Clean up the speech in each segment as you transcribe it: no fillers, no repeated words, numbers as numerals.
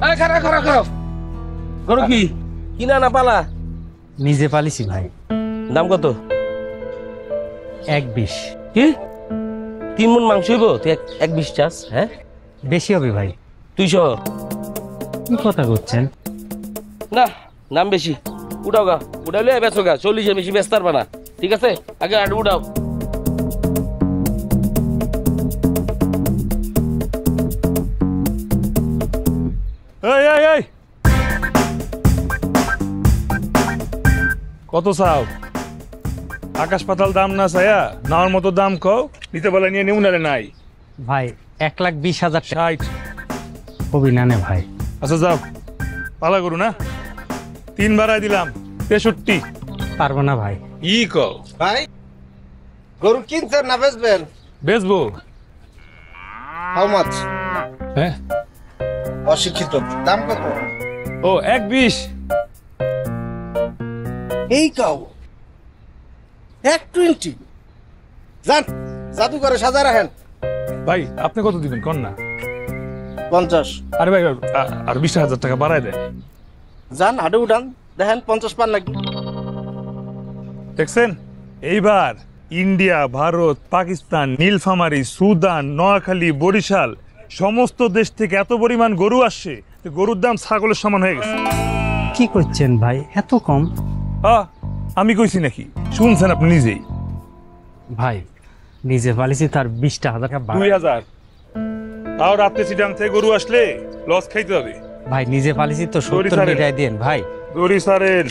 খারা খারা খারা গরু কি কিনা না পালা? নিজে পালিছি ভাই। দাম কত? 1.20। কি 3 মণ মাংস হইব? তুই 1.20 চাস? হ্যাঁ বেশি হবে ভাই। 200? কি কথা করছেন? না নাম বেশি। উঠাও গা, উঠাইলে বেচো গা। 40-এর বেশি বেচতে পারবা না, ঠিক আছে? আগে আডু উঠাও। এই এই এই কত চাও? আকাশ পাতাল দাম না চায়া নেওয়ার মতো দাম কও, নিতে বলে নিয়ে নিউ নালে নাই। ভাই 1,20,000 টাকা 60। কবি না নে ভাই। আচ্ছা যাও, পালা করু না। 3 বাড়াই দিলাম, 63। পারবো না ভাই। ই কও ভাই গরু কিনছেন না বেচবেন? বেচবো। How much? হ্যাঁ অশিক্ষিত। দাম কত? ও 1.20। এই কাউ 120। যান জাদুঘরে সাজা রাখেন। ভাই আপনি কত দিবেন কোন না? 50। আরে ভাই আর 20,000 টাকা বাড়াই দেন। যান হাডে উঠান, দেখেন 50 পান নাকি। দেখছেন এইবার ইন্ডিয়া, ভারত, পাকিস্তান, নীলফামারী, সুদান, নোয়াখালী, বরিশাল সমস্ত দেশ থেকে এত পরিমাণ গরু আসছে, গরুর দাম ছাগলের সমান হয়ে গেছে। কি করছেন ভাই, এত কম? আমি কইছি নাকি? শুনছেন আপনি নিজেই। ভাই নিজে পালিছি তার 20,000 টাকা 2000। তাও রাত্রে চিটাং থেকে গরু আসলে লস খাইতে হবে। ভাই নিজে পালিছি তো 70 মিটাই দেন ভাই। গরি সারেন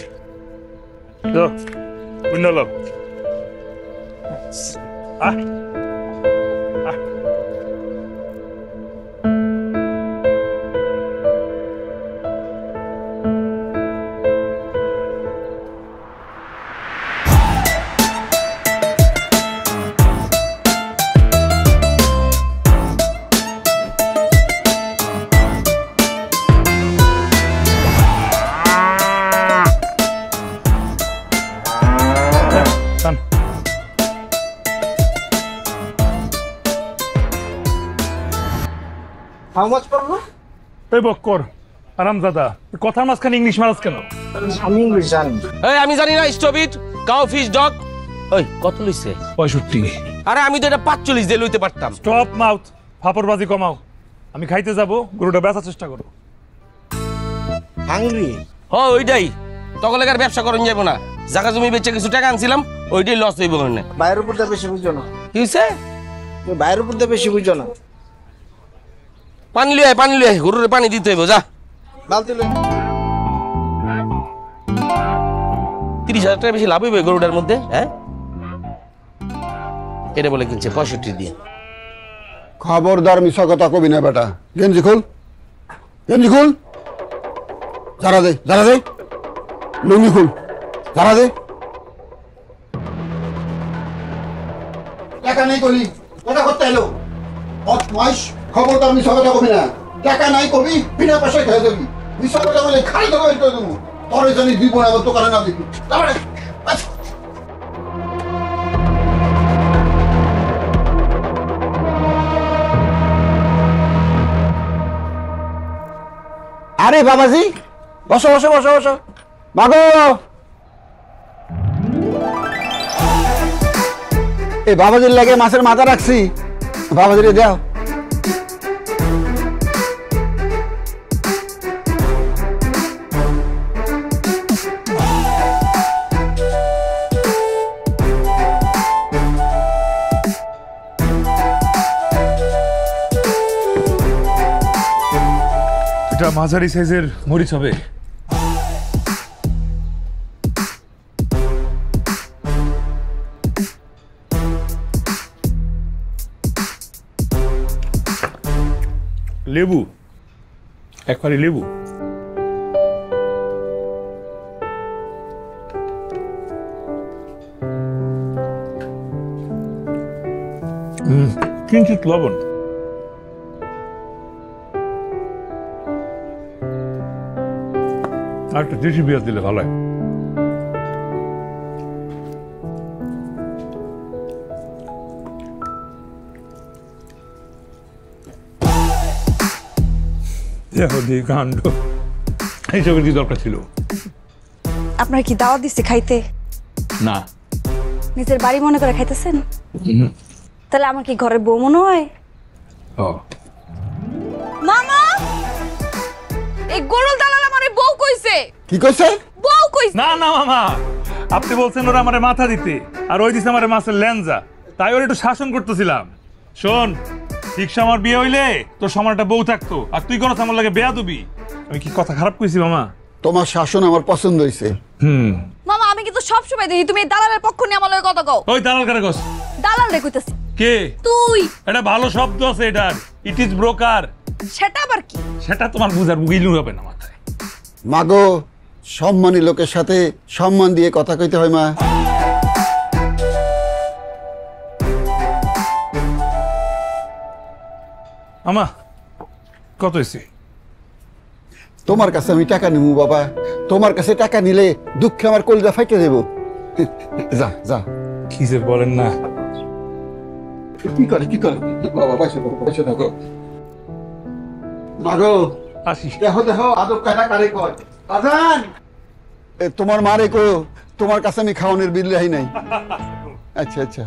হাউ মাচ পড়লো? এই বক্কর আরামজাদা, কথার মাঝখানে ইংলিশ মারাজ কেন? আমি ইংলিশ জানি। এই আমি জানি না। Stop it, cow fish dog. ওই কত লইছে? 65। আরে আমি তো এটা 45 দিয়ে লইতে পারতাম। স্টপ মাউথ, ফাপড়বাজি কমাও। আমি খাইতে যাব, গরুটা বেচার চেষ্টা করো। হাংরি? ওইটাই তখন আর ব্যবসা করেন যাবো না। জায়গা জমি বেচে কিছু টাকা আনছিলাম, ওইটাই লস হইব। বাইরের উপর দিয়ে বেশি বুঝো না। কি হয়েছে? তুমি বাইরের উপর দিয়ে বেশি বুঝো না। পানি লুয়ে পানি লুয়ে গরুরে পানি দিতে হইব। যা বালতি লই। 30,000 টাকা বেশি লাভ হইবে গরুটার মধ্যে। হ্যাঁ এটা বলে কিনছে 65 দিয়ে। খবরদার মিছা কথা কবি না বেটা। গেঞ্জি খুল, গেঞ্জি খুল। যারা দে, যারা দে। লুঙ্গি খুল, যারা দে। টাকা নেই কবি, কথা করতে এলো। খবরদার মিছা কথা কবি না। টাকা নাই কবি, বিনা পয়সায় খেয়ে দেবি। মিছা কথা বলে খাই দেবো বের করে দেবো। তোরে জানি দিব না, আবার দোকানে না দিবি। তারপরে আরে বাবাজি, বসো বসো বসো বসো। মাগো, এই বাবাজির লাগে মাছের মাথা রাখছি, বাবাজিরে দাও। এটা মাঝারি সাইজের মরিচ হবে। লেবু, একবারে লেবু। কিঞ্চিত লবণ। আর একটা দেশি পেঁয়াজ দিলে ভালো হয়। কাণ্ড, এইসবের কি দরকার ছিল? আপনার কি দাওয়াত দিচ্ছে খাইতে? না। নিজের বাড়ি মনে করে খাইতেছেন? তাহলে আমার কি ঘরের বউ মনে হয়? মামা, এই গরুর দালাল আমারে বউ কইছে। কি কইছে? বউ কইছে। না না মামা, আপনি বলছেন ওরা আমারে মাথা দিতে, আর ওই দিছে আমারে মাছের ল্যাঞ্জা, তাই ওর একটু শাসন করতেছিলাম। শোন, ঠিক আমার বিয়ে হইলে তোর সময়টা বউ থাকতো, আর তুই করছ আমার লাগে বেয়া দিবি। আমি কি কথা খারাপ কইছি মামা? তোমার শাসন আমার পছন্দ হইছে। মামা, আমি কিন্তু সব সময় দেখি তুমি এই দালালের পক্ষ নিয়ে আমার লগে কথা কও। ওই দালাল কারে কস? দালাল রে কইতাছি। কে? তুই। এটা ভালো শব্দ আছে এটার, ইট ইজ ব্রোকার। সেটা আবার কি? সেটা তোমার বুঝার বুঝিলু হবে না মাথায়। মাগো, সম্মানী লোকের সাথে সম্মান দিয়ে কথা কইতে হয় মা। আমা কত হয়েছে? তোমার কাছে আমি টাকা নিবো বাবা, তোমার কাছে টাকা নিলে দুঃখে আমার কলিজা ফাইটে দেব। যা যা। কি যে বলেন না। কি করে বাবা, বসে থাকো। মাগো আসি। দেখো আদব কাটা কারে কয় আজান। তোমার মারে কো তোমার কাছে আমি খাওয়ানোর বিল রাই নাই। আচ্ছা আচ্ছা।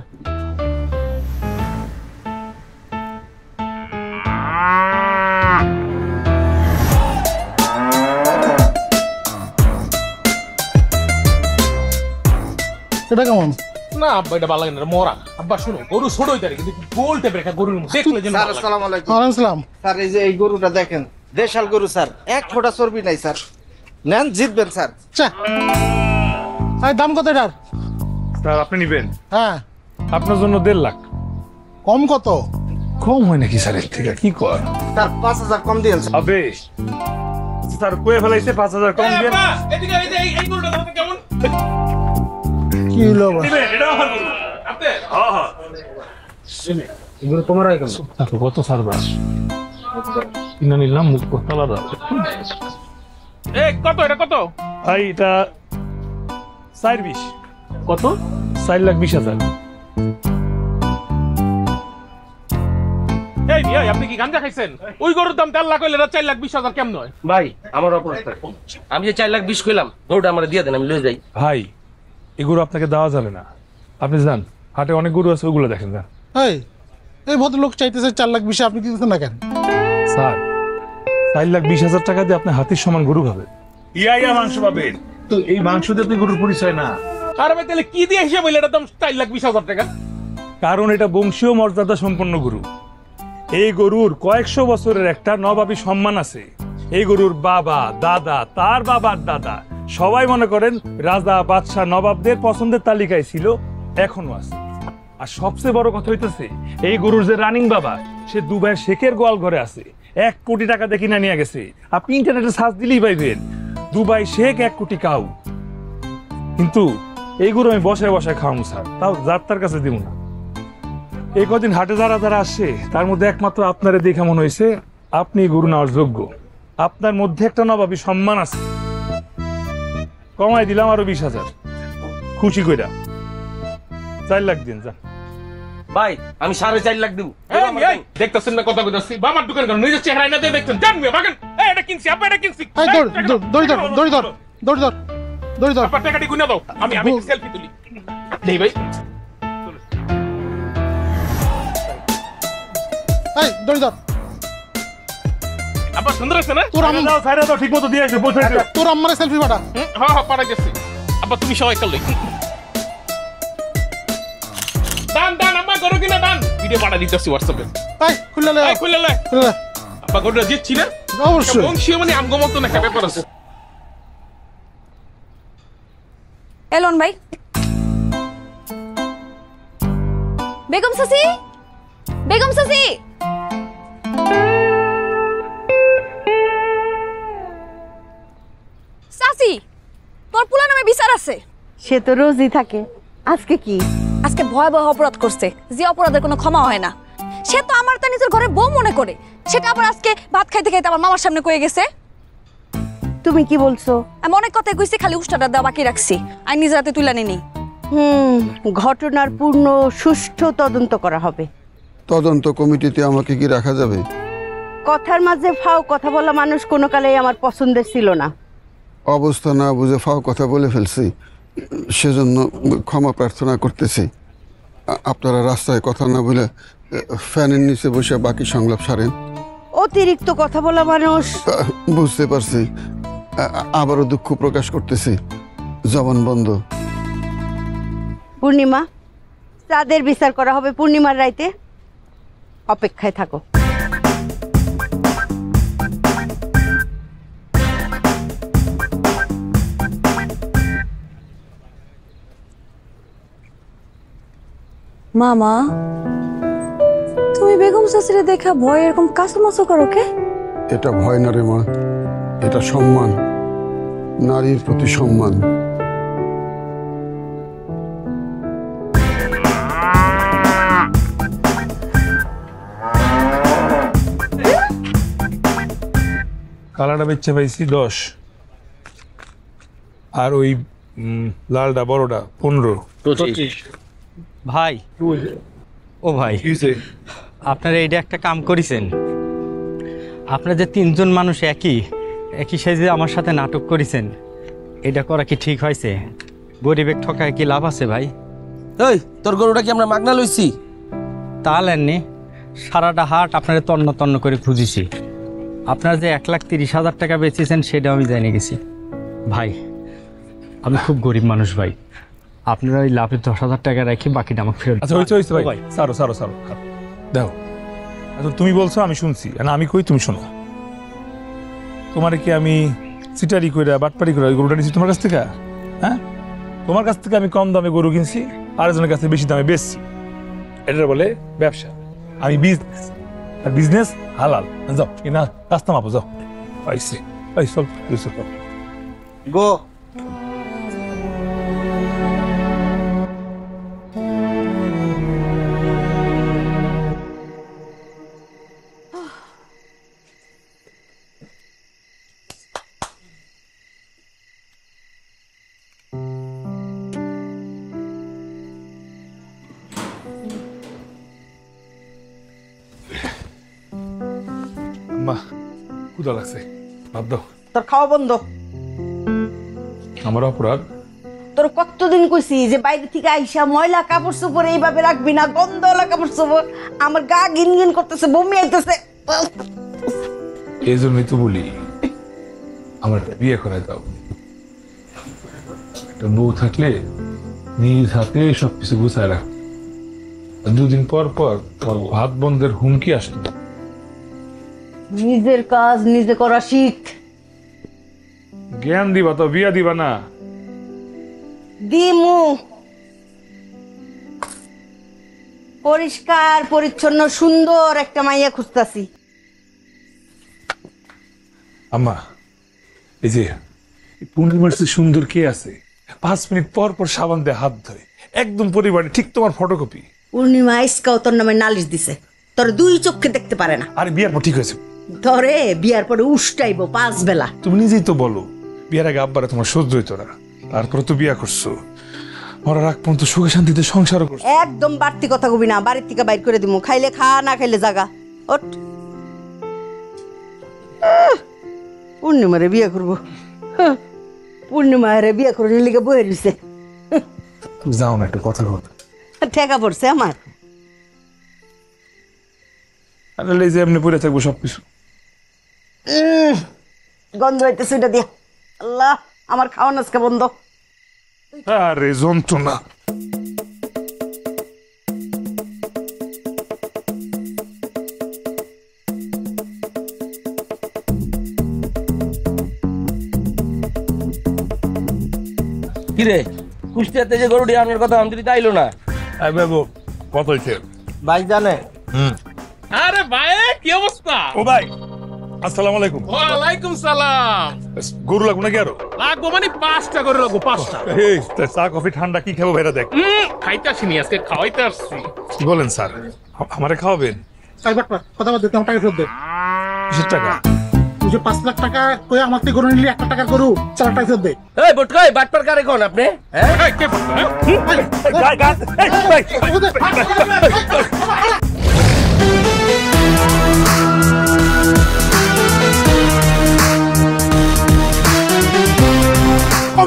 এটা কেমন? না আব্বা, এটা ভালো লাগে না, মরা। আব্বা শুনো, গরু ছোট হইতে পারে কিন্তু গোল টাইপের একটা গরুর মতো দেখলে যেন স্যার ভালো লাগে। আসসালামু আলাইকুম। ওয়ালাইকুম আসসালাম। স্যার এই যে এই গরুটা দেখেন, দেশাল গরু স্যার, এক ফোঁটা চর্বি নাই স্যার। নেন, জিতবেন স্যার। দাম কত এটার? স্যার আপনি নিবেন? হ্যাঁ। আপনার জন্য 1.5 লাখ। কম কত? কম হয় নাকি স্যার? এর থেকে কি কর? স্যার 5000 কম দিয়েন স্যার। আবে স্যার কয়ে ফেলাইছে 5000 কম দিয়ে। আব্বা, এদিকে এই গরুটা দেখতে কেমন? কি হলো? নিবেন? এটা আমার গরু। আপনি? হ্যাঁ। এগুলো তোমার কেন? কত সারবাস কিনা নিলাম, মুখ তালা দাও। এই কত, এটা কত? ভাই এটা 4.20। কত? 4,20,000। এই ভাই, আপনি কি গাঁজা খাইছেন? ওই গরুর দাম 1.5 লাখ হইলে এটা 4,20,000 কেমন হয়? ভাই আমার অপরাধ, আমি যে 4,20,000 কইলাম, গরুটা আমার দিয়ে দেন, আমি লয়ে যাই। ভাই এগুলো আপনাকে দেওয়া যাবে না, আপনি যান, হাটে অনেক গরু আছে, ওগুলো দেখেন। যান। এই ভদ্রলোক চাইতেছে 4,20,000, আপনি দিতেছেন না কেন? স্যার 4,20,000 টাকা দিয়ে আপনি হাতির সমান গরু খাবেন। ইয়া মাংস পাবেন তো, এই মাংস দিয়ে তো গরুর পরিচয় না। আর ভাই তাহলে কি দিয়ে হিসাব হইলে এটার দাম 4,20,000 টাকা? কারণ এটা বংশীয় মর্যাদা সম্পন্ন গরু। এই গরুর কয়েকশো বছরের একটা নবাবী সম্মান আছে। এই গরুর বাবা, দাদা, তার বাবার দাদা সবাই মনে করেন রাজা, বাদশাহ, নবাবদের পছন্দের তালিকায় ছিল, এখনো আছে। আর সবচেয়ে বড় কথা হইতেছে, এই গরুর যে রানিং বাবা, সে দুবাইয়ের শেখের গোয়াল ঘরে আছে, 1 কোটি টাকা দিয়ে কিনা নিয়ে গেছে। আপনি ইন্টারনেটে সার্চ দিলেই পাইবেন, দুবাই শেখ 1 কোটি কাউ। কিন্তু এই গরু আমি বসায় বসায় খাওয়াবো স্যার, তাও যাত্রার কাছে দিব না। এই কদিন হাটে যারা আসে, তার মধ্যে একমাত্র আপনারে দেখে মনে হয়েছে আপনি গরু নেওয়ার যোগ্য। আপনার মধ্যে একটা নবাবী সম্মান আছে। কমাই দিলাম আরো 20,000, খুশি কইরা 4 লাখ দিন। যা ভাই আমি 4.5 লাখ দিব। এই দেখতেছেন না কথা কইতাছি? বাবার দোকান কেন নিজের চেহারা না দিয়ে দেখছেন? জান মিয়া বাগান, এই এটা কিনছি, আপা এটা কিনছি। দড়ি ধর। আপা টাকাটি গুনা দাও, আমি সেলফি তুলি। নেই ভাই, দড়ি ধর। আপা সুন্দর আছে না? ঠিক মতো দিয়ে আসবে, তোর আম্মারে সেলফি পাঠা। হ্যাঁ পাড়া গেছি। আপা তুমি সবাই কাল দান আম্মা গরু কিনা দান, ভিডিও পাঠা দিতেছি হোয়াটসঅ্যাপে। খুলে লে। আপা গরুটা জিতছি না? অবশ্যই। বংশীয় মানে আমগো মতো না, ব্যাপার আছে। এলন ভাই, বেগম চাচি, বেগম চাচি। চাচি, তোর পুলা নামে বিচার আছে। সে তো রোজই থাকে, আজকে কি? আজকে ভয়াবহ অপরাধ করছে, যে অপরাধের কোনো ক্ষমা হয় না। সে তো আমার তা নিজের ঘরে বউ মনে করে, সেটা আবার আজকে ভাত খাইতে খাইতে আমার মামার সামনে কয়ে গেছে। তুমি কি বলছো? আমি অনেক কথাই কইছি, খালি উষ্টাটা দেওয়া বাকি রাখছি, আমি নিজের হাতে তুলে নিনি। ঘটনার পূর্ণ সুষ্ঠু তদন্ত করা হবে। তদন্ত কমিটিতে আমাকে কি রাখা যাবে? কথার মাঝে ফাও কথা বলা মানুষ কোনো কালেই আমার পছন্দের ছিল না। অবস্থা না বুঝে ফাও কথা বলে ফেলছি, সেজন্য ক্ষমা প্রার্থনা করতেছি। আপনারা রাস্তায় কথা না বলে ফ্যানের নিচে বসে বাকি সংলাপ সারেন। অতিরিক্ত কথা বলা মানুষ। বুঝতে পারছি, আবারও দুঃখ প্রকাশ করতেছি, জবান বন্ধ। পূর্ণিমা, চাঁদের বিচার করা হবে পূর্ণিমার রাইতে, অপেক্ষায় থাকো। মামা, তুমি বেগম চাচিরে দেখা ভয় এরকম কাঁচুমাচু করো কে? এটা ভয় না রে মা, এটা সম্মান, নারীর প্রতি সম্মান। কালাটা বেচে পাইছি 10, আর ওই লালটা বড়টা 15। ভাই, ও ভাই, আপনারা এইটা একটা কাম করেছেন। আপনারা যে 3 জন মানুষ একই সাইজে আমার সাথে নাটক করেছেন, এটা করা কি ঠিক হয়েছে? গরিবের ঠকায় কি লাভ আছে ভাই? এই তোর গরুটা কি আমরা মাগনা লইছি? তাহলে সারাটা হাট আপনারা তন্ন তন্ন করে খুঁজেছি। আপনারা যে 1,30,000 টাকা বেচেছেন সেটাও আমি জেনে গেছি। ভাই, আমি খুব গরিব মানুষ ভাই, আপনারা ওই লাভে 10,000 টাকা রেখে বাকিটা আমাকে ফেরত। আচ্ছা হয়েছে ভাই, সারো দেখো। আচ্ছা তুমি বলছো, আমি শুনছি, না আমি কই তুমি শোনো। তোমার কি আমি সিটারি করে বাটপারি করে গরুটা নিচ্ছি তোমার কাছ থেকে? হ্যাঁ, তোমার কাছ থেকে আমি কম দামে গরু কিনছি, আরেকজনের কাছে বেশি দামে বেচছি। এটা বলে ব্যবসা, আমি বিজনেস, আর বিজনেস হালাল। যাও না, রাস্তা মাপো, যাও। পাইছি চল গো। মা ক্ষুধা লাগছে, ভাত দাও। তোর খাওয়া বন্ধ। আমার অপরাধ? তোর কতদিন কইছি যে বাইরে থেকে আইসা ময়লা কাপড় চোপড় এইভাবে রাখবি না, গন্ধওয়ালা কাপড় চোপড়। আমার গা গিন গিন করতেছে, বমি আইতেছে। এই জন্যই তো বলি আমার বিয়ে করে দাও। একটা বউ থাকলে নিজ হাতে সবকিছু গুছায় রাখ। 2 দিন পর পর ভাত বন্ধের হুমকি আসতো। নিজের কাজ নিজে করা শিখ। জ্ঞান দিবা তো, বিয়া দিবা না? দিমু। পরিষ্কার পরিচ্ছন্ন সুন্দর একটা মাইয়া খুঁজতাছি। আম্মা, এই যে পূর্ণিমার চেয়ে সুন্দর কে আছে? 5 মিনিট পর পর সাবান দিয়ে হাত ধরে, একদম পরিবারে ঠিক তোমার ফটোকপি। পূর্ণিমা আইসকাও তোর নামে নালিশ দিছে, তোর 2 চোখে দেখতে পারে না। আরে বিয়ার পর ঠিক হয়েছে। ধরে বিয়ার পরে উষ্টাইব 5 বেলা। তুমি নিজেই তো বলো বিয়ার আগে আব্বারা তোমার সহ্য হইতো না, তারপরে তো বিয়া করছো। মরার আগ পর্যন্ত সুখে শান্তিতে সংসারও করছো। একদম বাড়তি কথা কবি না, বাড়ির থেকে বাইর করে দিমু। খাইলে খা, না খাইলে জাগা। ওঠ। পূর্ণিমারে বিয়ে করবো? পূর্ণিমারে বিয়ে করে লিগে বয়ে দিছে। যাও না, একটু কথা বল। ঠেকা পড়ছে আমার। আরে এই যে এমনি পড়ে থাকবো সবকিছু। গন্ধ হইতেছে ওইটা দিয়া। আল্লাহ, আমার খাওয়া আজকে বন্ধ। আরে যন্ত্রণা। কিরে, কুষ্টিয়াতে যে গরুটি আনার কথা আমাদের তাইলো না? বাবু কত হয়েছে ভাই জানে? আরে ভাই, কি অবস্থা? ও ভাই, আসসালামু আলাইকুম। ওয়ালাইকুম সালাম। গরু লাগবো নাকি আরো? লাগবো মানে 5টা করে লাগবো, 5টা। এই চা কফি ঠান্ডা কি খাবো ভাইরা দেখ। খাইতে আসিনি, আজকে খাওয়াইতে আসছি। কি বলেন স্যার, আমারে খাওয়াবেন? কথা বলতে আমার টাকা ফেরত দে। কিসের টাকা? তুই যে 5 লাখ টাকা কই আমার থেকে গরু নিলি, 1 টাকার গরু, 4 টাকা ফেরত দে। এই বটকাই বাটপার কারে কোন আপনি? হ্যাঁ, এই কে বলতো, হ্যাঁ? ভাই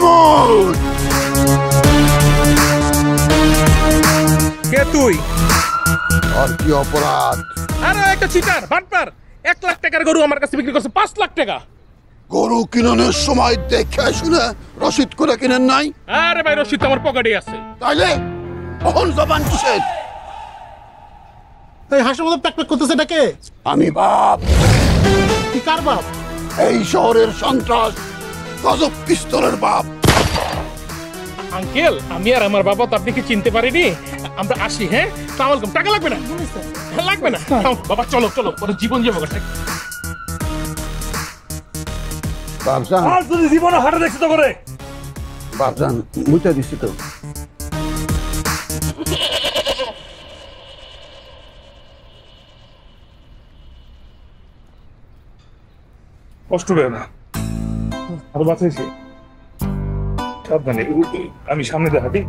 মাহমুদ। কে তুই? আর কি অপরাধ? আরে একটা চিটার বাটপার, 1 লাখ টাকার গরু আমার কাছে বিক্রি করছে 5 লাখ টাকা। গরু কিনানোর সময় দেখে শুনে রসিদ করে কিনেন নাই? আরে ভাই রশিদ তো আমার পকেটে আছে। তাইলে অহন জবান কিসের? এই হাসির মতো প্যাক প্যাক করতেছে এটাকে? আমি বাপ। কি কার বাপ? এই শহরের সন্ত্রাস গজব পিস্তলের বাপ। আঙ্কেল, আমি আর আমার বাবা তো আপনাকে চিনতে পারিনি। আমরা আসি। হ্যাঁ, আসসালামু আলাইকুম। টাকা লাগবে না? লাগবে না। বাবা চলো চলো, পরে জীবন যাবো। বাপজান, আর যদি জীবনে হাঁটা দেখছি তো করে বাপজান মুইটা দিছি তো। কষ্ট পেও না, আরো বাঁচাইছি। সাবধানে, আমি সামনে দেখাটি।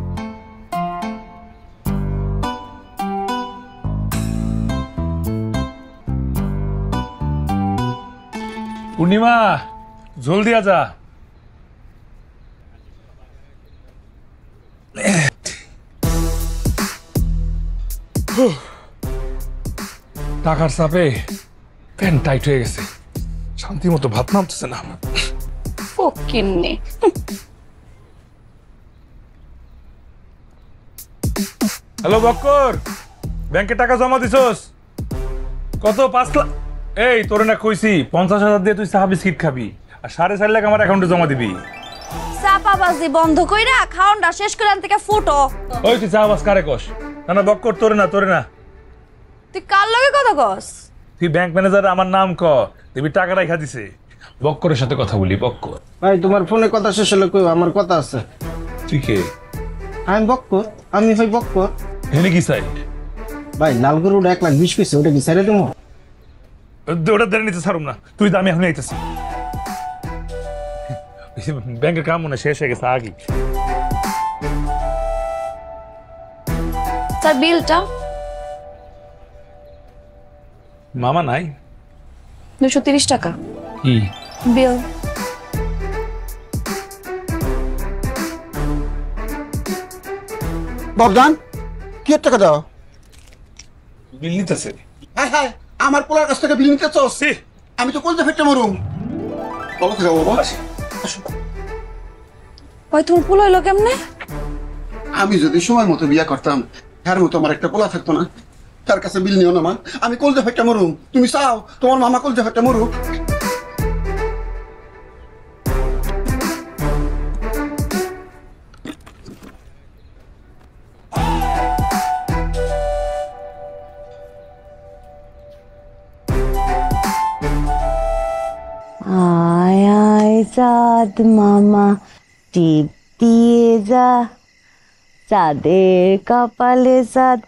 পূর্ণিমা, ঝোল দিয়া যা। টাকার চাপে প্যান্ট টাইট হয়ে গেছে, শান্তি মতো ভাত নামতেছে না। ফকিন্নে। হ্যালো বক্কর, ব্যাংকে টাকা জমা দিছস? কত? 5 লাখ? এই তোরে না কইছি 50,000 দিয়ে তুই চা বিস্কিট খাবি, আর 4.5 লাখ আমার অ্যাকাউন্টে জমা দিবি। চাপাবাজি বন্ধ কইরা খাওনটা শেষ করে আন থেকে ফুটো। ওই তুই চা বাস কারে কস? না না বক্কর, তোরে না তোরে না। তুই কার লগে কথা কস? তুই ব্যাংক ম্যানেজার, আমার নাম ক, তুমি টাকা রাখা দিছে। বক্করের সাথে কথা বলি। বক্কর ভাই তোমার ফোনে কথা শেষ হলে কই, আমার কথা আছে। তুই কে? আমি বক্কর, আমি ভাই বক্কর। হেনে কি চাই? ভাই লাল গরুটা 1,20,000 কইছে, ওটা কি ছেড়ে দেবো? ওটা দেড় নিতে ছাড়ুম না, তুই তো আমি এখন আইতেছি। ব্যাংকের কাম মনে শেষ হয়ে গেছে আগে। স্যার বিলটা মামা নাই? 230 টাকা কি বিল। বাপজান, কি টাকা দাও? বিল নিতেছে। হ্যাঁ হ্যাঁ, আমার পোলার কাছ থেকে বিল নিতে চাস? আমি তো কলজা ফেটে মরুম। ভালো থাকো বাবা। ওই তোর পুল হইলো কেমনে? আমি যদি সময় মতো বিয়া করতাম, তার মতো আমার একটা পোলা থাকতো না। তার কাছে বিল নিও না মা, আমি কলজা ফেটে মরুম। তুমি চাও তোমার মামা কলজা ফেটে মরুক? আয় আয় চাঁদ মামা টিপ দিয়ে যা, চাঁদের কপালে চাঁদ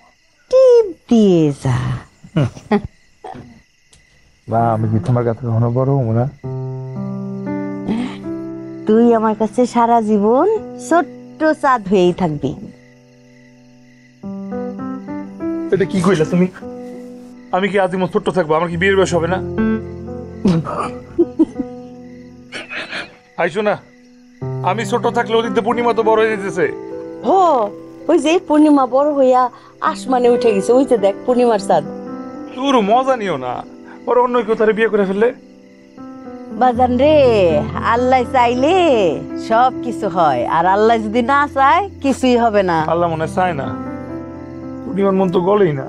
টিপ দিয়ে যা। বা আমি কি তোমার কাছে কখনো বড় হবো না? তুই আমার কাছে সারা জীবন ছোট্ট চাঁদ হয়েই থাকবি। এটা কি কইলা তুমি? আমি কি আজীবন ছোট্ট থাকবো? আমার কি বিয়ের বয়স হবে না? আইসো না, আমি ছোট থাকলে ওদিকে পূর্ণিমা তো বড় হয়ে যেতেছে। হো, ওই যে পূর্ণিমা বড় হইয়া আসমানে উঠে গেছে, ওই যে দেখ পূর্ণিমার চাঁদ। তোর মজা নিও না, ওর অন্য কেউ তারে বিয়ে করে ফেললে। বাজান রে, আল্লাহ চাইলে সব কিছু হয়, আর আল্লাহ যদি না চায় কিছুই হবে না। আল্লাহ মনে চায় না, পূর্ণিমার মন তো গলেই না।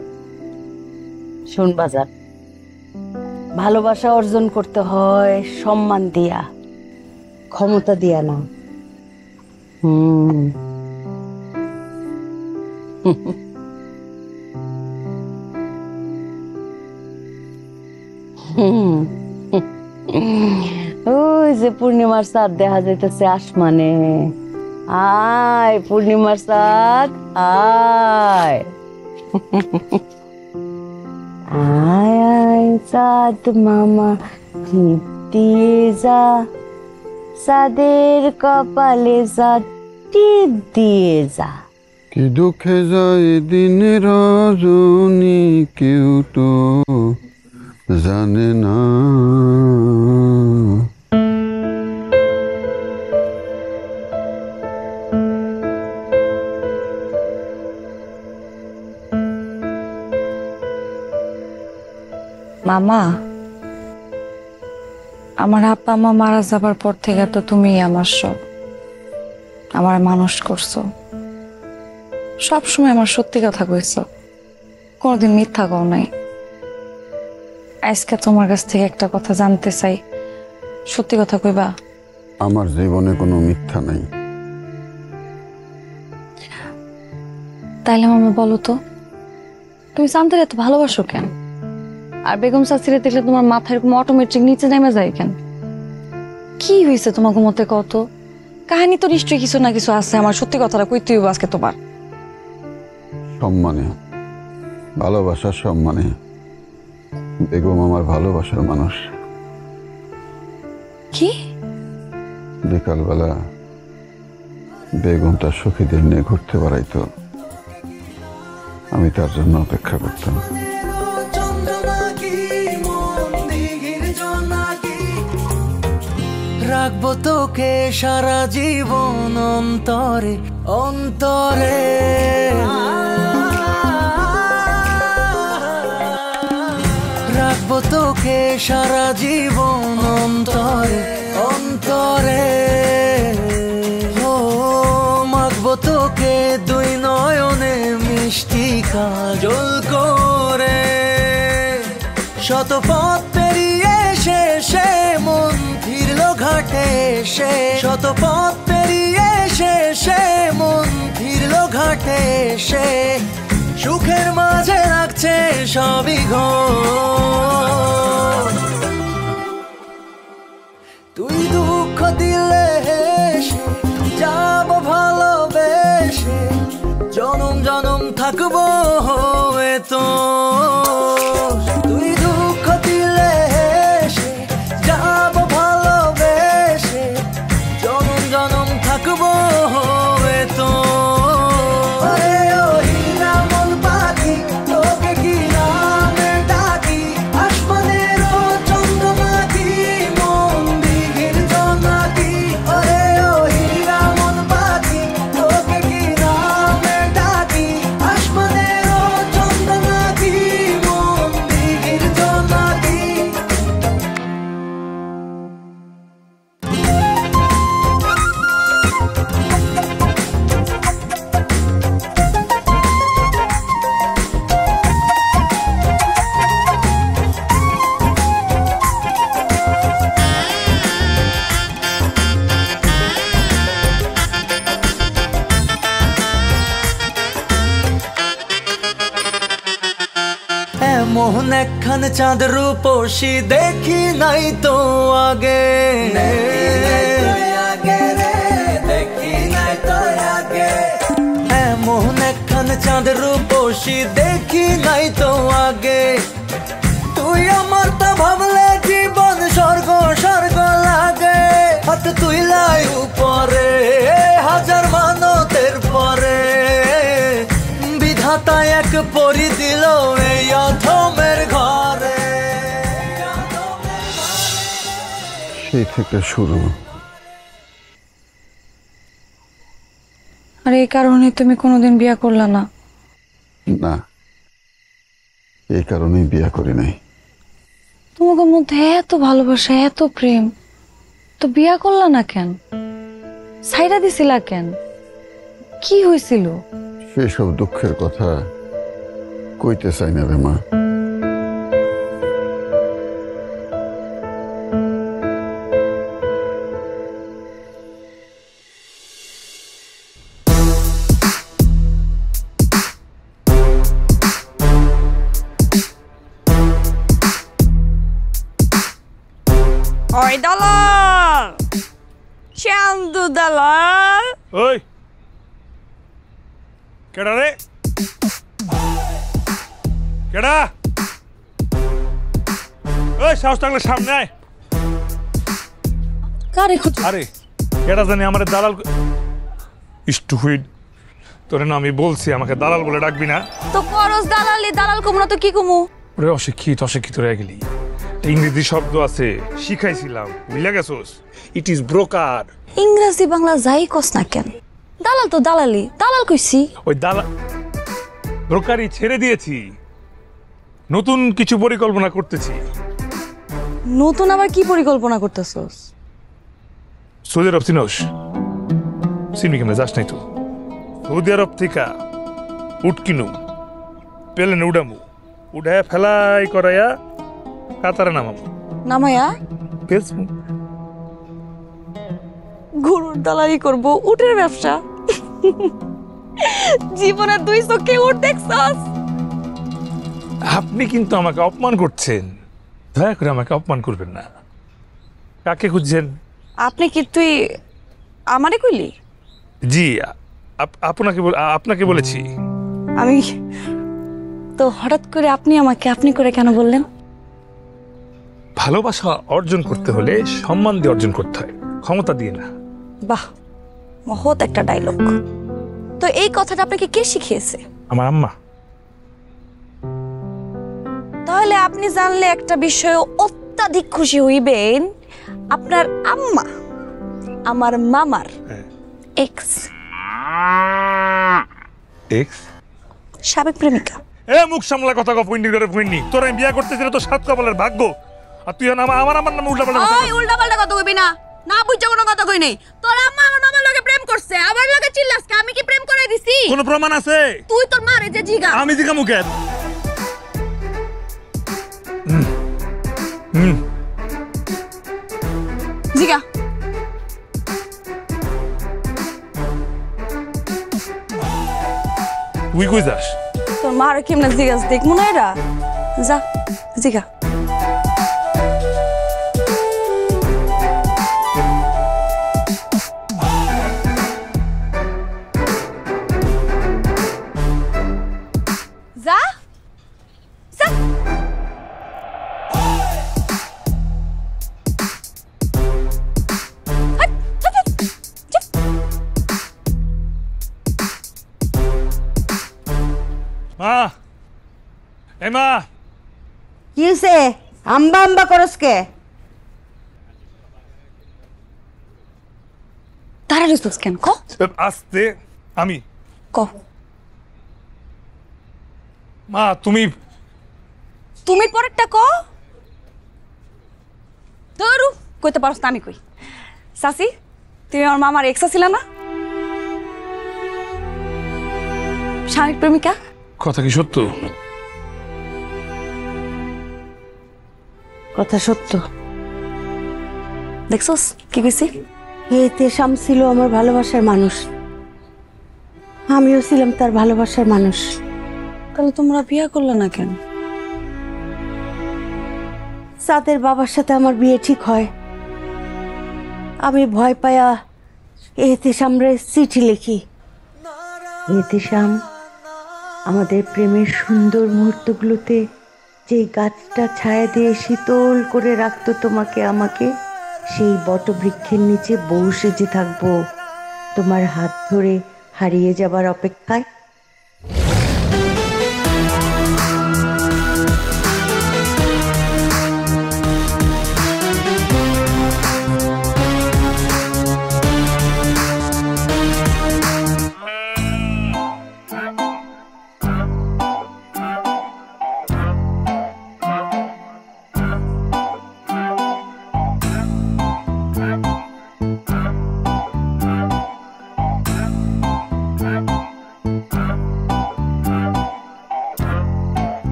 শোন বাজার, ভালোবাসা অর্জন করতে হয় সম্মান দিয়া, ক্ষমতা দিয়া না। ওই যে পূর্ণিমার চাঁদ দেখা যাইতেছে আসমানে। আয় পূর্ণিমার চাঁদ আয়। আয় আয় চাঁদ মামা টিপ দিয়ে যা, চাঁদের কপালে চাঁদ টিপ দিয়ে যা। কি দুঃখে যায় দিন রজনী, কেউ তো জানে না। মামা, আমার আব্বা মা মারা যাবার পর থেকে তো তুমি আমার সব, আমার মানুষ করছো, সবসময় আমার সত্যি কথা কইছো, কোনোদিন মিথ্যা কও নাই। আজকে তোমার কাছ থেকে একটা কথা জানতে চাই, সত্যি কথা কইবা? আমার জীবনে কোনো মিথ্যা নাই। তাইলে মামা বলো তো, তুমি জানতে এত ভালোবাসো কেন? আর বেগম চাচিরে দেখলে তোমার মাথায় এরকম অটোমেটিক নিচে নেমে যায় কেন? কি হয়েছে তোমাকে মতে কত? কাহিনী তো নিশ্চয়ই কিছু না কিছু আছে, আমার সত্যি কথাটা কইতে হইব আজকে তোমার। সম্মানে, ভালোবাসার সম্মানে। বেগম আমার ভালোবাসার মানুষ। কি? বিকালবেলা বেগম তার সখীদের নিয়ে ঘুরতে বেড়াইতো, আমি তার জন্য অপেক্ষা করতাম। রাখবো তোকে সারা জীবন অন্তরে অন্তরে, রাখবো তোকে সারা জীবন অন্তরে অন্তরে। ও মাখবো তোকে দুই নয়নে মিষ্টি কাজল করে, শত পথ পেরিয়ে শেষে মন ফিরল ঘাটে এসে, শত পথ পেরিয়ে শেষে মন ফিরল ঘাটে এসে, সুখের মাঝে রাখছে সবই ঘর। তুই দুঃখ দিলে হেসে যাব ভালোবেসে, জনম জনম থাকবো হয়ে তো। তুই দুঃখ দিলে হেসে যাব ভালোবেসে, জনম জনম থাকবো হয়ে তো। মোহন একখান চাঁদ রূপসী দেখি নাই তো আগে, দেখি নাই তো আগে। মোহন একখান চাঁদ রূপসী দেখি নাই তো আগে, তুই আমার তা ভাবলে জীবন স্বর্গ স্বর্গ লাগে। হাত তুই লাই উপরে হাজার মানতের পরে, বিধাতা এক পরি দিল এই অধমের ঘরে। সেই থেকে শুরু। আর এই কারণে তুমি কোনোদিন বিয়ে করলা না? না, এই কারণেই বিয়ে করি নাই। তোমাদের মধ্যে এত ভালোবাসা এত প্রেম, তো বিয়ে করলা না কেন? ছাইরা দিছিলা কেন? কি হয়েছিল? সেসব দুঃখের কথা কইতে চাই না রে মা। ওই দালাল, চান্দু দালাল। ওই কেডা রে? কেডা? ওই সাহস থাকলে সামনে আয়। কারে খুঁজছো? আরে কেডা জানি আমার দালাল। স্টুপিড, তোরে না আমি বলছি আমাকে দালাল বলে ডাকবি না। তো করস দালালি, দালাল কমু না তো কি কমু? ওরে অশিক্ষিত অশিক্ষিত রয়ে গেলি। ইংরেজি শব্দ আছে শিখাইছিলাম, বুঝলা গেছোস? It is broker. ইংরেজি বাংলা যাই কস না কেন, দালাল তো দালালি, দালাল কইছি। ওই দালাল ব্রোকারই ছেড়ে দিয়েছি। নতুন কিছু পরিকল্পনা করতেছি। নতুন আবার কি পরিকল্পনা করতেছস? সৌদি আরব চিনোস? চিনবি কেমন, যাস নাই তো? সৌদি আরব থেকে উট কিনু, প্লেনে উড়ামু, উঠায় ফেলাই করাইয়া কাতারে নামামু, নামায়া বেচমু। গরুর দালালি করব, উটের ব্যবসা। জীবনে 2 চোখে উট দেখছস? আপনি কিন্তু আমাকে অপমান করছেন, দয়া করে আমাকে অপমান করবেন না। কাকে খুঁজছেন? আপনি কি তুই আমারে কইলি? জি, আপনাকে বলেছি। আমি তো হঠাৎ করে আপনি আমাকে আপনি করে কেন বললেন? ভালোবাসা অর্জন করতে হলে সম্মান দিয়ে অর্জন করতে হয়, ক্ষমতা দিয়ে না। বাহ, মহৎ একটা ডায়লগ। তো এই কথাটা আপনাকে কে শিখিয়েছে? আমার আম্মা। তাহলে আপনি জানলে একটা বিষয়ে অত্যাধিক খুশি হইবেন। আপনার আম্মা আমার মামার এক্স সাবেক প্রেমিকা। মুখ সামলা কথা কও, পুইন্নি করে পুইন্নি। তোর আমি বিয়া করতেছি না, তো 7 কপালের ভাগ্য। আর তুই আমার নামে উল্টাপাল্টা কথা। ওই উল্টাপাল্টা কথা কইবি না, না বুঝছ কোনো কথা কই নাই। তোর আম্মা আমার মামার লগে প্রেম করছে, আমার লগে চিল্লাস কে? আমি কি প্রেম করে দিছি? কোনো প্রমাণ আছে? তুই তোর মারে যে জিগা। আমি জিগা মুখে জিগা। তুই কই যাস? তোর মারে কেমনে জিগাস দেখমু না এরা? যা জিগা। যা যা। মা, এই মা। কি হইছে? আম্বা আম্বা করস কে? তারা রিসোর্স কেন ক? আস্তে, আমি ক। মা, তুমি পরেরটা ক। ধরু কইতে পারস না, আমি কই। সাসি, তুমি আমার মামার এক্স ছিল না? স্বামী প্রেমিকা। কথা কি সত্য? কথা সত্য। দেখছস কি কইছি? তেশাম ছিল আমার ভালোবাসার মানুষ, আমিও ছিলাম তার ভালোবাসার মানুষ। তাহলে তোমরা বিয়ে করলে না কেন? সাদের বাবার সাথে আমার বিয়ে ঠিক হয়। আমি ভয় পায়া এহতেশামরে চিঠি লিখি। এহতেশাম, আমাদের প্রেমের সুন্দর মুহূর্তগুলোতে যেই গাছটা ছায়া দিয়ে শীতল করে রাখতো তোমাকে আমাকে, সেই বটবৃক্ষের নিচে বউ সেজে থাকবো তোমার হাত ধরে হারিয়ে যাবার অপেক্ষায়।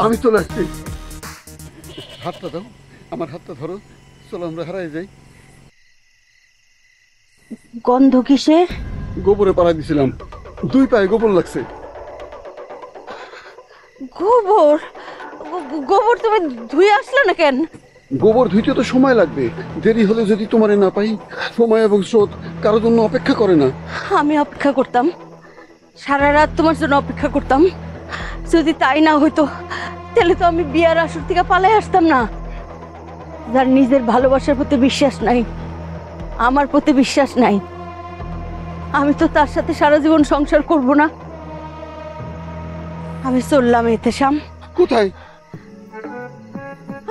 আমি চলে আসছি। হাতটা দাও, আমার হাতটা ধরো, চলো আমরা হারাই যাই। গন্ধ কিসের? গোবরে পাড়া দিছিলাম, 2 পায়ে গোবর লাগছে। গোবর? গোবর তুমি ধুয়ে আসলে না কেন? গোবর ধুইতে তো সময় লাগবে, দেরি হলে যদি তোমারে না পাই, সময় এবং স্রোত কারোর জন্য অপেক্ষা করে না। আমি অপেক্ষা করতাম, সারা রাত তোমার জন্য অপেক্ষা করতাম। যদি তাই না হইতো তাহলে তো আমি বিয়ার আসর থেকে পালাই আসতাম না। যার নিজের ভালোবাসার প্রতি বিশ্বাস নাই, আমার প্রতি বিশ্বাস নাই, আমি তো তার সাথে সারা জীবন সংসার করব না। আমি চললাম এতেশাম। কোথায়?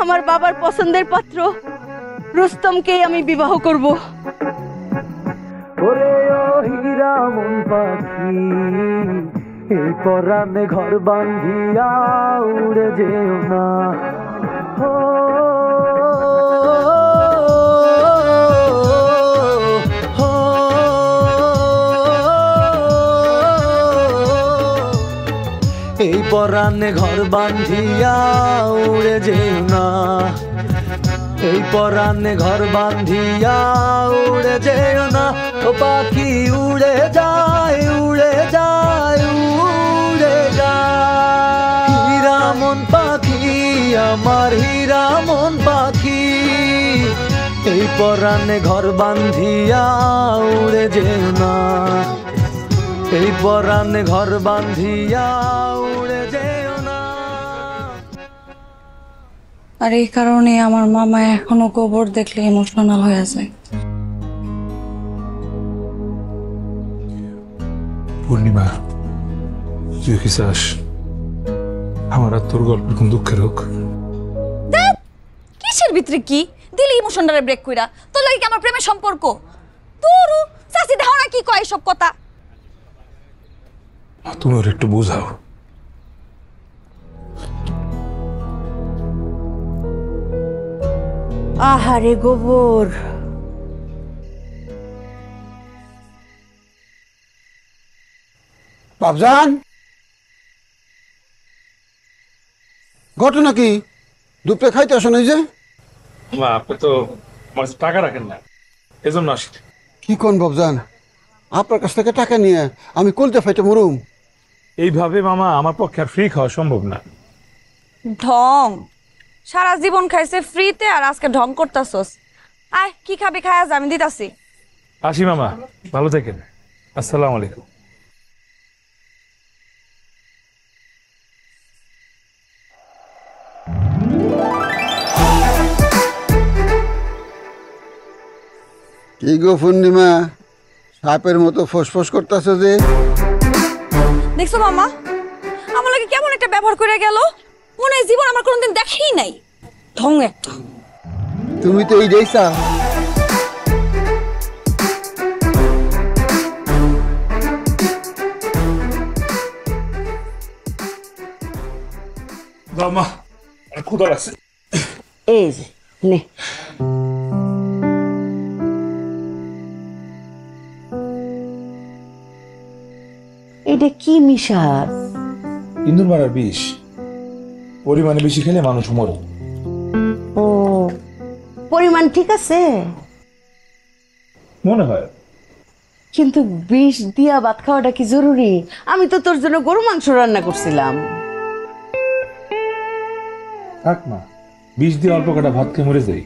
আমার বাবার পছন্দের পাত্র রুস্তমকেই আমি বিবাহ করব। ওরে ও হীরা মন পাখি, এই পরাণে ঘর বাঁধিয়া উড়ে যেও না। ও এই পরাণে ঘর বাঁধিয়া উড়ে যেও না, এই পরাণে ঘর বাঁধিয়া উড়ে যেও না। ও পাখি উড়ে যায় উড়ে যায় উড়ে যায়। হীরা মন পাখি আমার হীরা মন পাখি, এই পরাণে ঘর বাঁধিয়া উড়ে যেও না, এই পরাণে ঘর বাঁধিয়া উড়ে যেও না। আর এই কারণে আমার মামা এখনো গোবর দেখলে ইমোশনাল হয়ে যায়। পূর্ণিমা, তুই কি চাস আমার আর তোর গল্প কোন দুঃখের হোক? কিসের ভিতরে কি দিলি ইমোশনটারে ব্রেক কইরা? তোর লাগি কি আমার প্রেমের সম্পর্ক? তোরও চাচি দেহ না কি কয় সব কথা? তুমি ওর একটু বুঝাও। আহারে গোবর, বাবজান, ঘটনা কি? দুপুরে খাইতে আসো নাই যে? মা, আপনি তো আমার কাছে টাকা রাখেন না, এজন্য আসি। কি কোন বাবজান, আপনার কাছ থেকে টাকা নিয়ে আমি কলতে ফাইতে মরুম? এইভাবে মামা আমার পক্ষে আর ফ্রি খাওয়া সম্ভব না। ঢং সারা জীবন খাইছে ফ্রিতে, আর আজকে ঢং করতাছস। আয় কি খাবি খায়, আজ আমি দিতাছি। আসি মামা, ভালো থাকেন। আসসালামু আলাইকুম। কি গো পূর্ণিমা, সাপের মতো ফোসফোস করতেছে যে? দেখছো মামা, আমার লাগে কেমন একটা ব্যবহার করে গেল, মনে হয় জীবন আমার কোনোদিন দেখেই নাই। ঢং একটা। তুমি তো এই দেইছা। মা, ক্ষুধা লাগছে। এই যে নে। এটা কি মিশাস? ইন্দুর মারার বিষ, পরিমাণে বেশি খেলে মানুষ মরে। ও, পরিমাণ ঠিক আছে মনে হয়, কিন্তু বিষ দিয়া ভাত খাওয়াটা কি জরুরি? আমি তো তোর জন্য গরু মাংস রান্না করছিলাম। থাক না, বিষ দিয়ে অল্প কটা ভাত খেয়ে মরে যাই।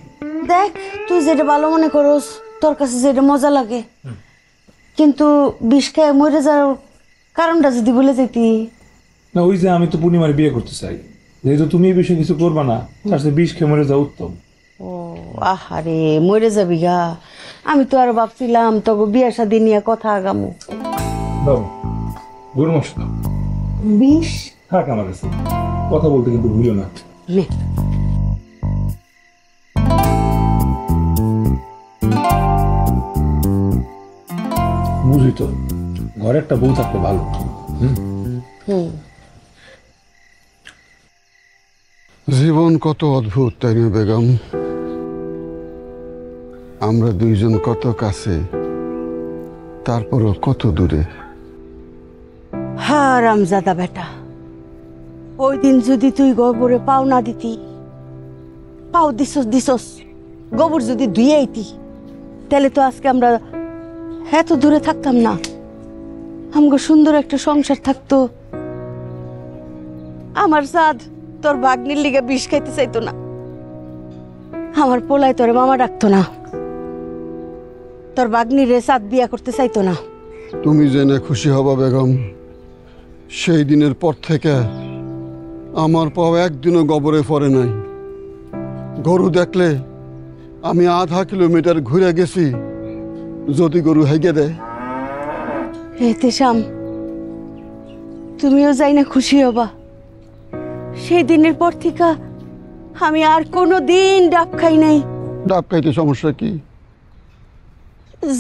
দেখ, তুই যেটা ভালো মনে করস, তোর কাছে যেটা মজা লাগে, কিন্তু বিষ খেয়ে মরে যাওয়ার কারণটা যদি বলে যেতি। না, ওই যে আমি তো পূর্ণিমার বিয়ে করতে চাই, যেহেতু তুমি এই বিষয়ে কিছু করবা না, তার সাথে বিষ খেয়ে মরে যাওয়া উত্তম। ও আহারে, মরে যাবি গা। আমি তো আর ভাবছিলাম তোকে বিয়ে শাদী নিয়ে কথা আগামু। গরু মাংস দাও। বিষ থাক আমার কাছে, কথা বলতে কিন্তু ভুলিও না। নে। বুঝি তো, ঘরে একটা বউ থাকতে ভালো। জীবন কত অদ্ভুত, তাই না বেগম? আমরা দুইজন কত কাছে, তারপরও কত দূরে। হারামজাদা বেটা, ওই দিন যদি তুই গোবরে পাও না দিতি, পাও দিছস, গোবর যদি ধুয়ে আইতি, তাহলে তো আজকে আমরা এত দূরে থাকতাম না। আমগো সুন্দর একটা সংসার থাকতো। আমার সাদ তোর ভাগ্নির লিগে বিষ খাইতে চাইতো না, আমার পোলায় তোরে মামা ডাকতো না, তোর ভাগ্নির রে সাদ বিয়া করতে চাইতো না। তুমি জেনে খুশি হবা বেগম, সেই দিনের পর থেকে আমার পাও একদিনও গোবরে পড়ে নাই। গরু দেখলে আমি আধা কিলোমিটার ঘুরে গেছি, যদি গরু হেগে দেয়। এতেশাম, তুমিও যাই না খুশি হবা। সেই দিনের পর থেকে আমি আর কোনো দিন ডাব খাই নাই। ডাব খাইতে সমস্যা কি?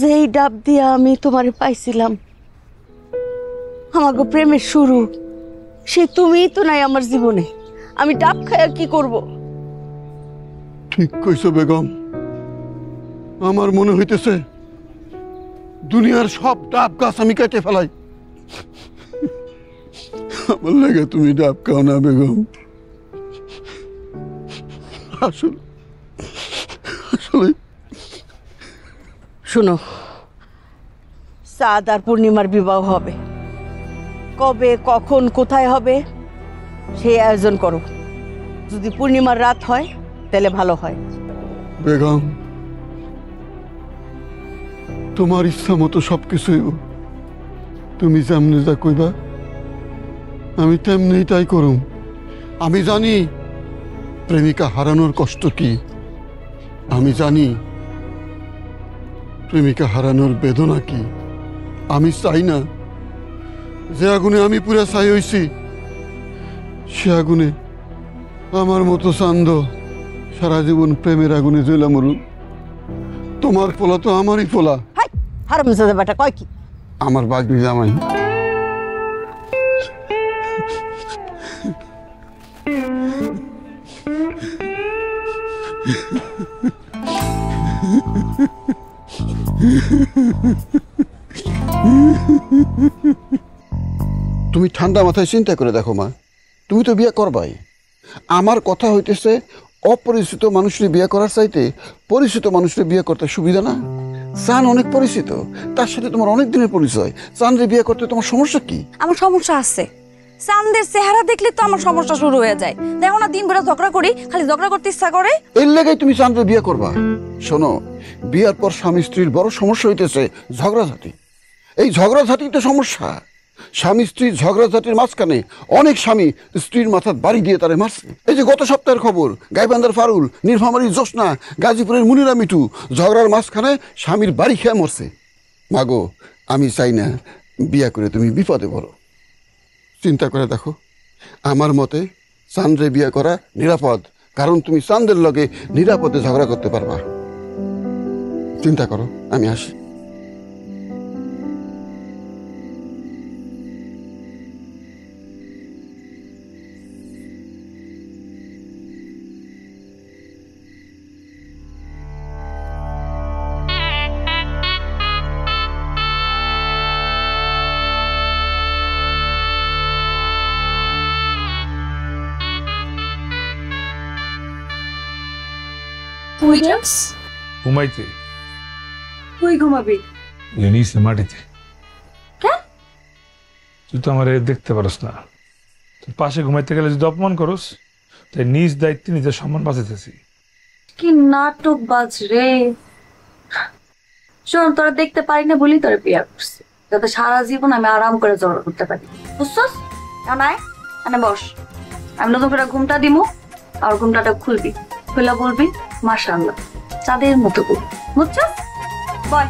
যেই ডাব দিয়া আমি তোমারে পাইছিলাম, আমাকে প্রেমের শুরু, সে তুমিই তো নাই আমার জীবনে। আমি ডাব খাই আর কি করব? ঠিক কইছো বেগম। আমার মনে হইতেছে দুনিয়ার সব ডাব গাছ আমি কেটে ফেলাই। আমার লাগে তুমি ডাব খাও না বেগম। আসলে আসলে শুনো, চাঁদ আর পূর্ণিমার বিবাহ হবে। কবে, কখন, কোথায় হবে সেই আয়োজন করো। যদি পূর্ণিমার রাত হয় তাহলে ভালো হয়। বেগম, তোমার ইচ্ছা মতো সবকিছুই তুমি যেমনি যা কইবা আমি তেমনি তাই করুম। আমি জানি প্রেমিকা হারানোর কষ্ট কি, আমি জানি প্রেমিকা হারানোর বেদনা কি। আমি চাই না যে আগুনে আমি পুরা ছাই হইছি সে আগুনে আমার মতো চান্দ সারা জীবন প্রেমের আগুনে জ্বলা মরুক। তোমার পোলা তো আমারই পোলা। হারামজাদা বেটা কয় কি? আমার বাগনি জামাই। তুমি ঠান্ডা মাথায় চিন্তা করে দেখো মা, তুমি তো বিয়ে করবাই। আমার কথা হইতেছে অপরিচিত মানুষের বিয়ে করার চাইতে পরিচিত মানুষের বিয়ে করতে সুবিধা না? চান অনেক পরিচিত, তার সাথে তোমার অনেক দিনের পরিচয়। চাঁদের বিয়ে করতে তোমার সমস্যা কি? আমার সমস্যা আছে। চাঁদের চেহারা দেখলে তো আমার সমস্যা শুরু হয়ে যায়। দেখো না, দিন ভরে ঝগড়া করি, খালি ঝগড়া করতে ইচ্ছা করে। এর লেগেই তুমি চাঁদের বিয়ে করবা? শোনো, বিয়ার পর স্বামী স্ত্রীর বড় সমস্যা হইতেছে ঝগড়াঝাটি। এই ঝগড়াঝাটি তো সমস্যা। স্বামী স্ত্রীর ঝগড়াঝাটির মাঝখানে অনেক স্বামী স্ত্রীর মাথার বাড়ি দিয়ে তারে মারছে। এই যে গত সপ্তাহের খবর, গাইবান্ধার ফারুল, নীলফামারীর জোসনা, গাজীপুরের মুনিরা মিঠু ঝগড়ার মাঝখানে স্বামীর বাড়ি খেয়ে মরছে। মাগো, আমি চাই না বিয়া করে তুমি বিপদে পড়ো। চিন্তা করে দেখো, আমার মতে চাঁদরে বিয়া করা নিরাপদ, কারণ তুমি চাঁদের লগে নিরাপদে ঝগড়া করতে পারবা। চিন্তা করো, আমি আসি। ঘুমাইতে? তুই ঘুমাবি? নিচে মাটিতে। তুই তো আমার দেখতে পারস না। তুই পাশে ঘুমাইতে গেলে যদি অপমান করস, তাই নিজ দায়িত্বে নিজের সম্মান বাঁচাইতেছি। কি নাটক বাজ রে! শোন, তোরা দেখতে পারি না বলি তোরা বিয়া করছি, যাতে সারা জীবন আমি আরাম করে ঝগড়া করতে পারি, বুঝছস? নাই মানে বস, আমি নতুন করে ঘুমটা দিমু, আর ঘুমটাটা খুলবি, খুলে বলবি মাশাআল্লাহ চাঁদের মতো করবি, বুঝছস? বয়।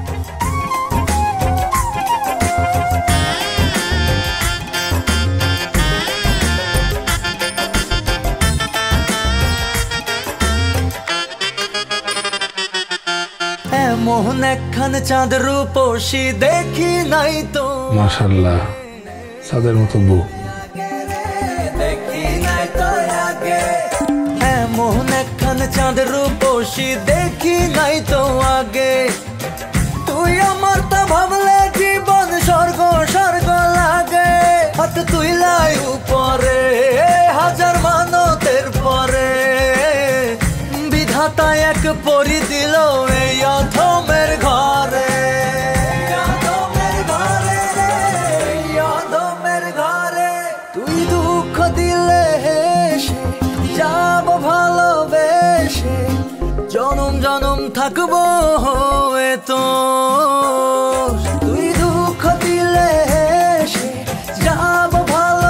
মোহন একখান চাঁদ রূপসী দেখি নাই তো। মাশাআল্লাহ, চাঁদের মতো বউ। দেখি নাই তো আগে। মোহন একখান চাঁদ রূপসী দেখি নাই তো আগে। তুই আমার তো ভাবলে জীবন স্বর্গ স্বর্গ লাগে। হাত তুই লাই উপরে হাজার মানতের পরে। বিধাতা এক পরি দিল এই অধমের ঘরে। তুই দুঃখ দিলে হেসে যাব ভালোবেসে। জনম জনম থাকবো তো। তুই দুঃখ দিলে হেসে যাব ভালো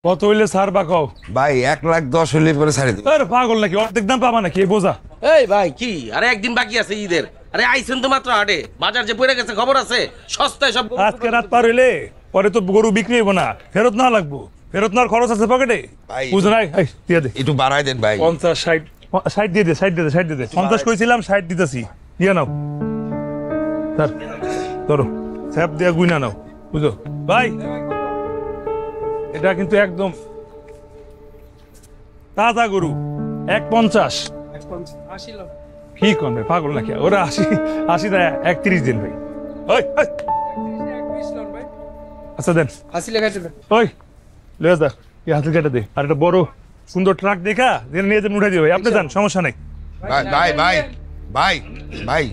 কত হইলে ছাড় বা কও? ভাই 1,10,000 হইলে পরে ছাড়ে দেব। আরে পাগল নাকি, অর্ধেক দাম পাবা নাকি এই বোঝা? এই ভাই কি, আরে একদিন বাকি আছে ঈদের, আরে আইছেন তো মাত্র হাটে, বাজার যে পড়ে গেছে খবর আছে, সস্তায় সব। আজকে রাত পার হইলে পরে তো গরু বিক্রি হইব না, ফেরত না লাগবো, ফেরত নেওয়ার খরচ আছে পকেটে, বুঝো নাই? দিয়ে দে একটু বাড়াই দেন ভাই। 50 60 দিয়ে দে, 60 দিয়ে দে, 60 দিয়ে দে। 50 কইছিলাম, 60 দিতেছি, দিয়ে নাও। স্যার ধরো, স্যাপ দিয়ে গুইনা নাও, বুঝো ভাই? এটা কিন্তু একদম তাজা গরু, 150। কি কোন ভাই, পাগল নাকি? ওরা 80 না 31 দিন ভাই। ওই আচ্ছা দেন, ওই লয়ে যা, এই হাতে কেটে দে। আর একটা বড় সুন্দর ট্রাক দেখা নিয়ে যাবেন, উঠাই দিও ভাই, আপনি যান, সমস্যা নেই। ভাই ভাই ভাই ভাই ভাই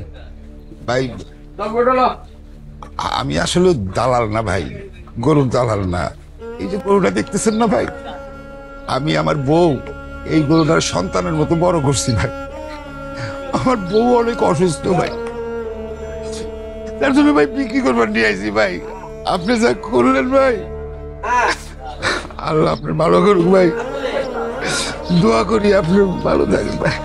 ভাই আমি আসলে দালাল না ভাই, গরুর দালাল না। এই যে গরুটা দেখতেছেন না ভাই, আমি আমার বউ এই গরুটার সন্তানের মতো বড় করছি ভাই। আমার বউ অনেক অসুস্থ ভাই, তার জন্য ভাই বিক্রি করবার নিয়ে আইছি ভাই। আপনি যা করলেন ভাই, আল্লাহ আপনার ভালো করুক ভাই, দোয়া করি আপনি ভালো থাকেন ভাই।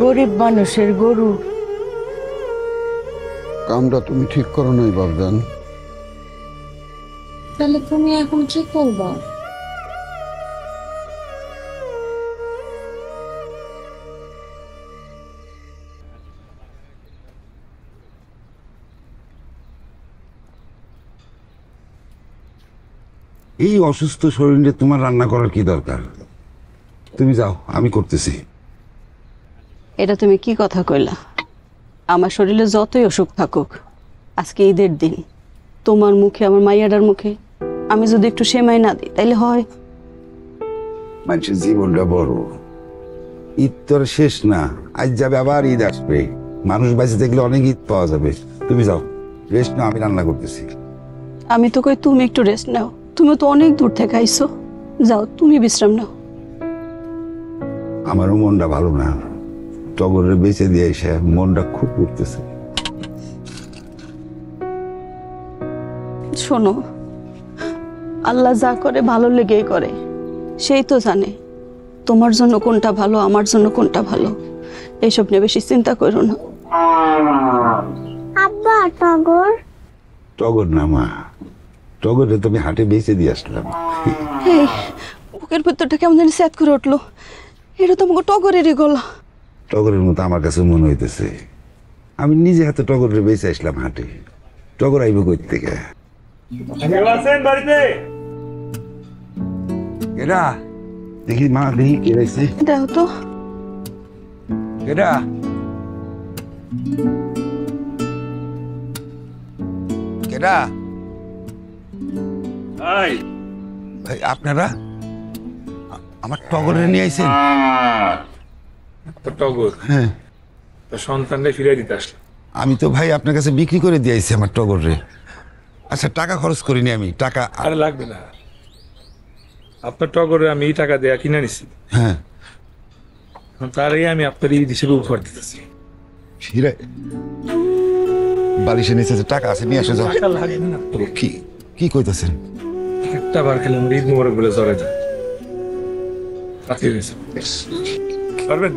গরিব মানুষের গরু। কামটা তুমি ঠিক করো নাই বাবজান। তাহলে তুমি এখন কি করবা? এই অসুস্থ শরীরে তোমার রান্না করার কি দরকার? তুমি যাও, আমি করতেছি। এটা তুমি কি কথা কইলা? আমার শরীরে যতই অসুখ থাকুক, আজকে ঈদের দিন, তোমার মুখে আমার মাইয়াটার মুখে আমি যদি একটু সেমাই না দিই তাইলে হয়? মানুষের জীবনটা বড়, ঈদ তো আর শেষ না, আজ যাবে আবার ঈদ আসবে, মানুষ বাঁচে দেখলে অনেক ঈদ পাওয়া যাবে। তুমি যাও, রেস্ট নাও, আমি রান্না করতেছি। আমি তো কই তুমি একটু রেস্ট নাও, তুমি তো অনেক দূর থেকে আইছো, যাও তুমি বিশ্রাম নাও। আমারও মনটা ভালো না, টগরের বেঁচে দিয়ে এসে মনটা খুব উঠতেছে। শোনো, আল্লাহ যা করে ভালো লেগেই করে, সেই তো জানে তোমার জন্য কোনটা ভালো, আমার জন্য কোনটা ভালো। এইসব নিয়ে বেশি চিন্তা করো না। আব্বা টগর? টগর না মা, টগরে তুমি হাটে বেঁচে দিয়ে আসলাম। এই বুকের ভেতরটা কেমন জানি স্যাদ করে উঠলো, এটা তো আমাকে টগরেরই গলা। টগরের মতো আমার কাছে মনে হইতেছে, আমি নিজে হাতে টগরের বেঁচে আসলাম হাটে। টগর আইব কই থেকে? এরা দেখি মা, দেখি কেড়াইছে, দেখো তো। এরা কেডা? ভাই আপনারা আমার টগরে নিয়ে আইছেন? টগর? হ্যাঁ, সন্তানরে ফিরিয়ে দিতে আসলাম। আমি তো ভাই আপনার কাছে বিক্রি করে দিয়েছি আমার টগরে। আচ্ছা, টাকা খরচ করিনি আমি, টাকা আরে লাগবে না, আপনার টগরে আমি এই টাকা দেয়া কিনে নিছি। হ্যাঁ, তার আগে আমি আপনার ঈদ হিসেবে উপহার দিতেছি। বালিশের নিচে যে টাকা আছে নিয়ে আসে যাও। কি কি কইতেছেন? একটা বার খেলে আমার ঈদ মোবারক বলে জ্বরে যায়। পারবেন?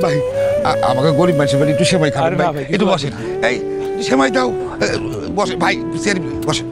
ভাই আমাকে গরিব মানুষের বাড়ি একটু সেমাই খাবেন আরে না ভাই ভাই, একটু কিছু বসেন এই সেমাই দাও বসে ভাই চেয়ার বসে